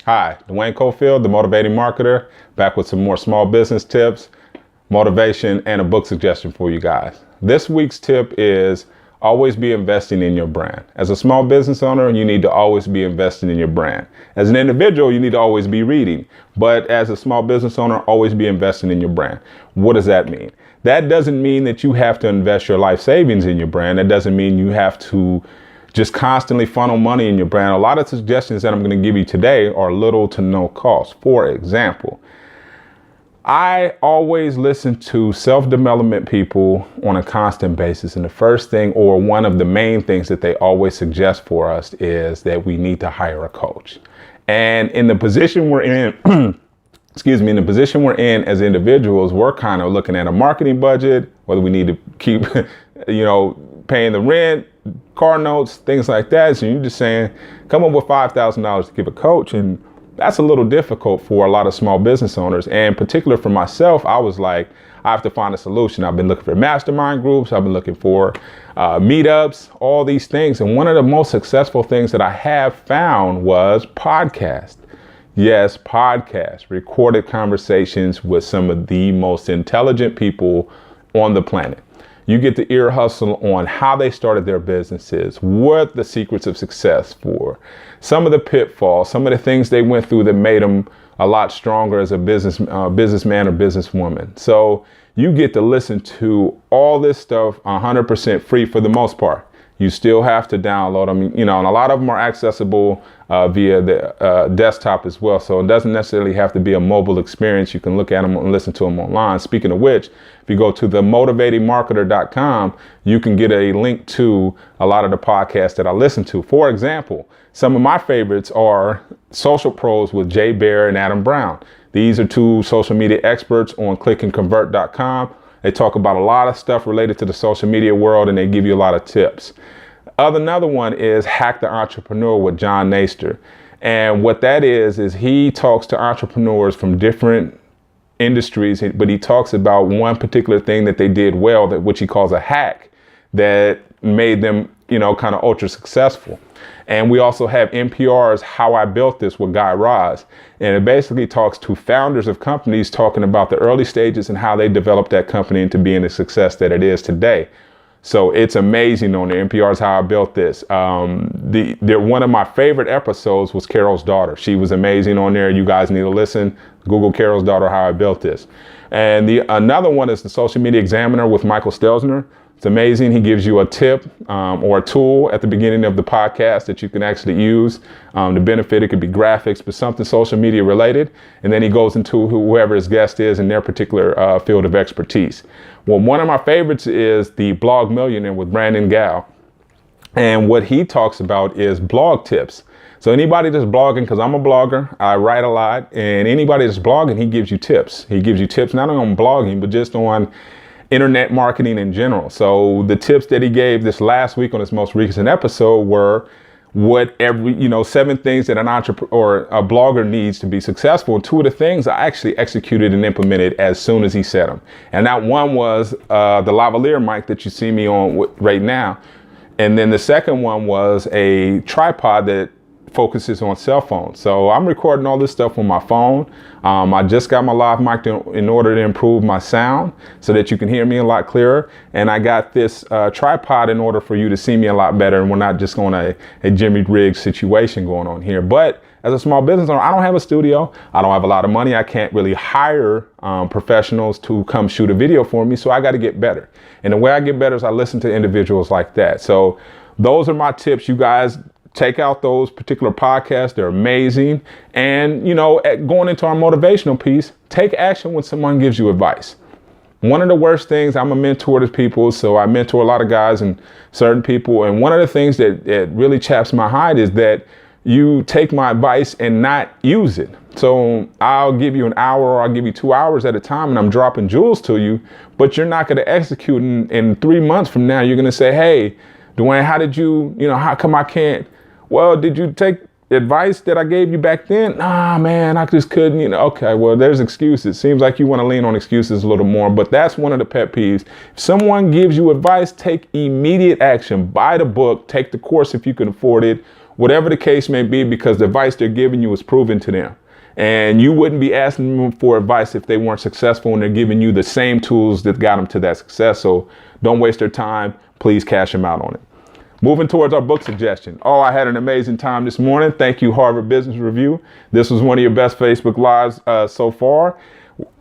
Hi, Duane Cofield, the Motivating Marketer, back with some more small business tips, motivation, and a book suggestion for you guys. This week's tip is always be investing in your brand. As a small business owner, you need to always be investing in your brand. As an individual, you need to always be reading. But as a small business owner, always be investing in your brand. What does that mean? That doesn't mean that you have to invest your life savings in your brand. That doesn't mean you have to just constantly funnel money in your brand. A lot of suggestions that I'm going to give you today are little to no cost. For example, I always listen to self-development people on a constant basis. And the first thing, or one of the main things that they always suggest for us, is that we need to hire a coach. And in the position we're in, in the position we're in as individuals, we're kind of looking at a marketing budget, whether we need to keep, paying the rent, car notes, things like that. So you're just saying, come up with $5,000 to give a coach. And that's a little difficult for a lot of small business owners. And in particular for myself, I was like, I have to find a solution. I've been looking for mastermind groups. I've been looking for meetups, all these things. And one of the most successful things that I have found was podcast. Yes, podcast, recorded conversations with some of the most intelligent people on the planet. You get the ear hustle on how they started their businesses, what the secrets of success for, some of the pitfalls, some of the things they went through that made them a lot stronger as a businessman or businesswoman. So you get to listen to all this stuff 100% free for the most part. You still have to download them, and a lot of them are accessible via the desktop as well. So it doesn't necessarily have to be a mobile experience. You can look at them and listen to them online. Speaking of which, if you go to themotivatingmarketer.com, you can get a link to a lot of the podcasts that I listen to. For example, some of my favorites are Social Pros with Jay Baer and Adam Brown. These are two social media experts on clickandconvert.com. They talk about a lot of stuff related to the social media world, and they give you a lot of tips. Another one is Hack the Entrepreneur with John Naster. And what that is he talks to entrepreneurs from different industries, but he talks about one particular thing that they did well, which he calls a hack that made them, kind of ultra successful. And we also have NPR's How I Built This with Guy Raz. And it basically talks to founders of companies talking about the early stages and how they developed that company into being the success that it is today. So it's amazing on the NPR's How I Built This. One of my favorite episodes was Carol's daughter. She was amazing on there. You guys need to listen. Google Carol's daughter, How I Built This. And another one is the Social Media Examiner with Michael Stelzner. It's amazing. He gives you a tip or a tool at the beginning of the podcast that you can actually use to benefit. It could be graphics, but something social media related. And then he goes into whoever his guest is in their particular field of expertise. Well, one of my favorites is the Blog Millionaire with Brandon Gao. And what he talks about is blog tips. So anybody that's blogging, because I'm a blogger, I write a lot, and anybody that's blogging, he gives you tips. He gives you tips not only on blogging, but just on internet marketing in general. So the tips that he gave this last week on his most recent episode were 7 things that an entrepreneur or a blogger needs to be successful. And 2 of the things I actually executed and implemented as soon as he said them. And that one was the lavalier mic that you see me on right now. And then the second one was a tripod that focuses on cell phones. So I'm recording all this stuff on my phone. I just got my live mic in order to improve my sound so that you can hear me a lot clearer. And I got this tripod in order for you to see me a lot better. And we're not just on a Jimmy Riggs situation going on here. But as a small business owner, I don't have a studio. I don't have a lot of money. I can't really hire professionals to come shoot a video for me. So I got to get better. And the way I get better is I listen to individuals like that. So those are my tips. You guys take out those particular podcasts. They're amazing. And, going into our motivational piece, take action when someone gives you advice. One of the worst things, I'm a mentor to people, so I mentor a lot of guys and certain people. And one of the things that really chaps my hide is that you take my advice and not use it. So I'll give you an hour or I'll give you 2 hours at a time and I'm dropping jewels to you, but you're not going to execute in 3 months from now. You're going to say, hey, Duane, how did you, how come I can't? Well, did you take advice that I gave you back then? Nah, man, I just couldn't, Okay, well, there's excuses. Seems like you want to lean on excuses a little more, but that's one of the pet peeves. If someone gives you advice, take immediate action. Buy the book, take the course if you can afford it, whatever the case may be, because the advice they're giving you is proven to them. And you wouldn't be asking them for advice if they weren't successful, and they're giving you the same tools that got them to that success. So don't waste their time. Please cash them out on it. Moving towards our book suggestion. Oh, I had an amazing time this morning. Thank you, Harvard Business Review. This was one of your best Facebook Lives so far.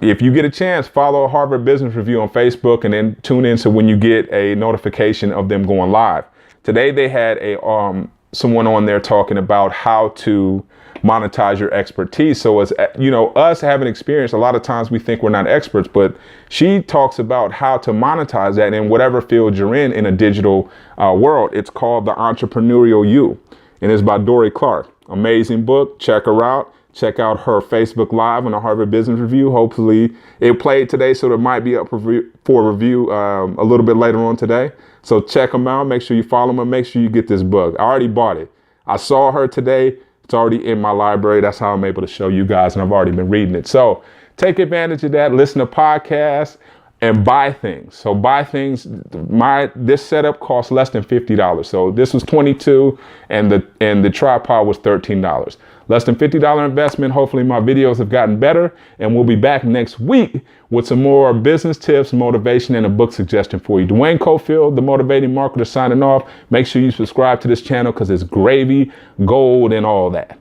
If you get a chance, follow Harvard Business Review on Facebook and then tune in so when you get a notification of them going live. Today they had someone on there talking about how to monetize your expertise. So as you know, us having experience, a lot of times we think we're not experts, but she talks about how to monetize that in whatever field you're in a digital world. It's called The Entrepreneurial You, and it's by Dory Clark. Amazing book. Check her out. Check out her Facebook Live on the Harvard Business Review. Hopefully it played today, so it might be up for review a little bit later on today. So check them out. Make sure you follow them and make sure you get this book. I already bought it. I saw her today. It's already in my library. That's how I'm able to show you guys, and I've already been reading it. So take advantage of that. Listen to podcasts and buy things. So buy things. This setup costs less than $50. So this was $22, and the tripod was $13. Less than $50 investment. Hopefully my videos have gotten better, and we'll be back next week with some more business tips, motivation, and a book suggestion for you. Duane Cofield, the Motivating Marketer, signing off. Make sure you subscribe to this channel because it's gravy, gold, and all that.